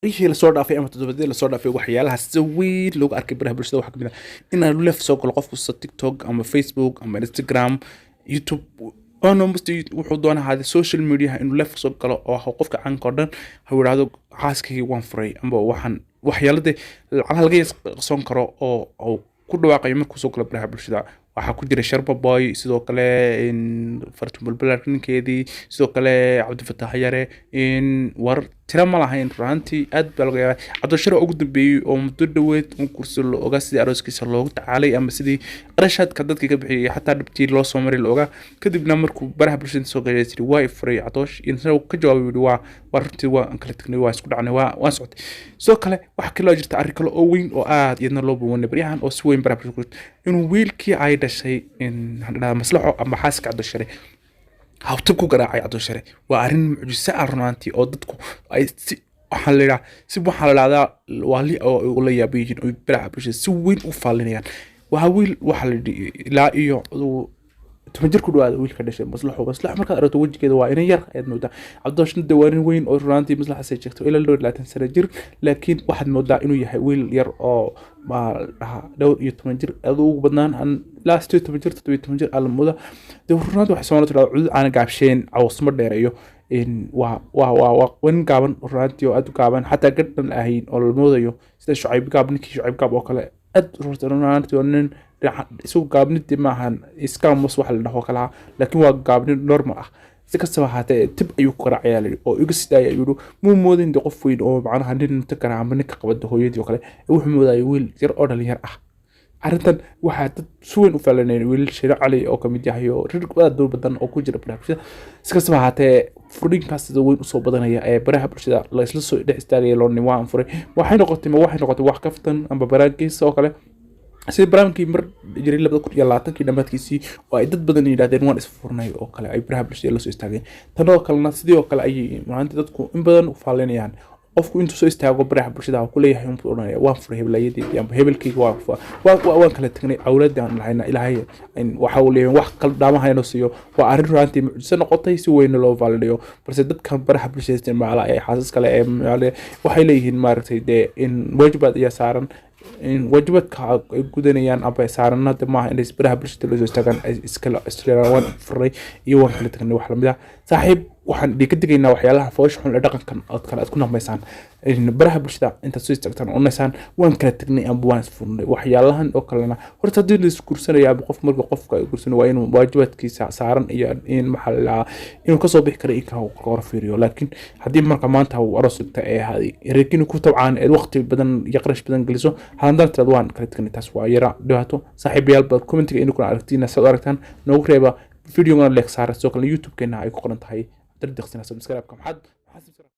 wixii la soo dhaafay ama toddobaadii la soo dhaafay waxyaalaha si weyn loogu arkay baraha bulshada waxaa ka mid ah inaan lef soo galo qofku sa TikTok ama Facebook ama Instagram YouTube almost wuxuu doonaa hada social media inuu lef soo galo oo qofka caanka oo dhan ha yiraahdo xaaskayga waan furay ama waxaan waxyaalada lacag laga soo karo oo ku dhawaaqay markuu soo galo baraha bulshada waxaa ku jira Sharba Boy sidoo kale in Fartuun Balbalaar ninkeedii sidoo kale Cabdi Fataax Yare in war tira ma lahayn runtii aad baa laga yaabaa Cabdi ugu dambeeyay oo muddo dhaweed uu kursi loo ogaa sidii arooskiisa loogu tacaalay ama sidii qarashaadka dadka ka bixiyay xataa dhibtii loo soo maray loo ogaa kadibna markuu baraha bulshada soo galay sidii way furay Cabdi inuu ka jawaabay waa runtii waa kala tagnay waa isku dhacnay waa socday sidoo kale wax kale oo jirta arrin kale oo weyn oo aad iyadna loo boowanay baryahan oo si weyn baraha bulshada inuu wiilkii ay dhashay in hadda maslaxo ama xaaska Cabdi Shire hawta ku garaacay Cabdi Shire waa arrin mucjiso ah runtii oo dadku ay si waxa la yiraahdaa wali oo la yaabiyin oo baraha bulshada si weyn u faalinayaan waa wiil waxa la ilaa iyo تمجر كل واحد ويل كدش مصلحة مركز أردت وجه كذا وين يرخ أيد مودا عبداش ندوارين وين أو رانتي مصلحة سيجكتو إلى اللور لا تنسى رجر لكن واحد مودا إنه يحويل ير أو ما لو يتمجر أذو بدنان عن لا ستو تمجر على المودا دورنات وحسونات العود أنا قابشين أو صمر ديريو إن وين قابن رانتيو أدو قابن حتى قدنا الأهين أو المودا يو سيد شعيب قابن كي شعيب قاب وكلا أد رانتيو إن isuu gaabnidii maahan iskaamus wax la dhaho kala laakiin waa gaabnid normal ah si kastaba haatee tib ayuu ku qaracay oo iga sidaayay ayuu muu moodin qof weyn oo macnaha nin inta kana ama ninka qabada hooyadii oo kale wuxuu moodayay wiil yar oo dhalinyar ah arrintan waxaa dad si weyn u faalanay wiil Shiro Cali oo kamid yahay oo rirqada dad badan oo ku jira baraha bulshada si kastaba haatee furinkaas sida weyn u soo badanaya ee baraha bulshada la isla soo dhex istaagay loo niwaan furay waxay noqotay wax kaftan ama baraagiis oo kale si barnaamijkii mar jiray 2020 dhamaadkiisii oo ay dad badan yiraahdeen waan isfurnay oo kale ay baraha bulshada la soo istaageen tan oo kalena sidoo kale ay maanta dadku in badan u faalinayaan qofku intuu soo istaago baraha bulshada ku leeyahay inuu oranaya waan furay heblayadii ama hebelkayga waan kala tagnay awladaan lahayna ilaahay in waxa uu leeyahay wax kala dhaamahayno siiyo waa arrin runtii mucjiso noqotay si weyn loo faaliyo balse dadka baraha bulshada isticmaala ay xaasas kale ee waxay leeyihiin maaragtay in wajibaad iyo saaran in wajibaadka ay gudanayaan aba saaranada ma aha in baraha bulshada loo istaagan iskala Australian furay iyo waan kala tagnay wax lamid ah saaxiib waxaan dhigadigaynaa waxyaalaha foosh xun ee dhaqankan oo kale aad ku naqmaysaan in baraha bulshada inta soo istaagtaan oo naysaan waan kala tagnay ama waan isfurnay waxyaalahan oo kalena horta hadii la isku gursanayaa qof marka qofka ay gursanayo waa inuu waajibaadkiisa saaran iyo in maxalla inuu ka soo bixi karo in ka hor fiiriyo laakiin hadii marka maanta uu aroosita ee haday reekin ku tabcaan ee waqti badan iyo qarash badan geliso hadan tad waan kala tagnay taas waa yara dhibaato saaxiibayaal bal commentiga inuu ku aragtiina soo aragtaan noogu reeba video-gan leeg saar soo kale YouTube-keena ay ku qoran tahay dardaqsina subscribe-ka maxad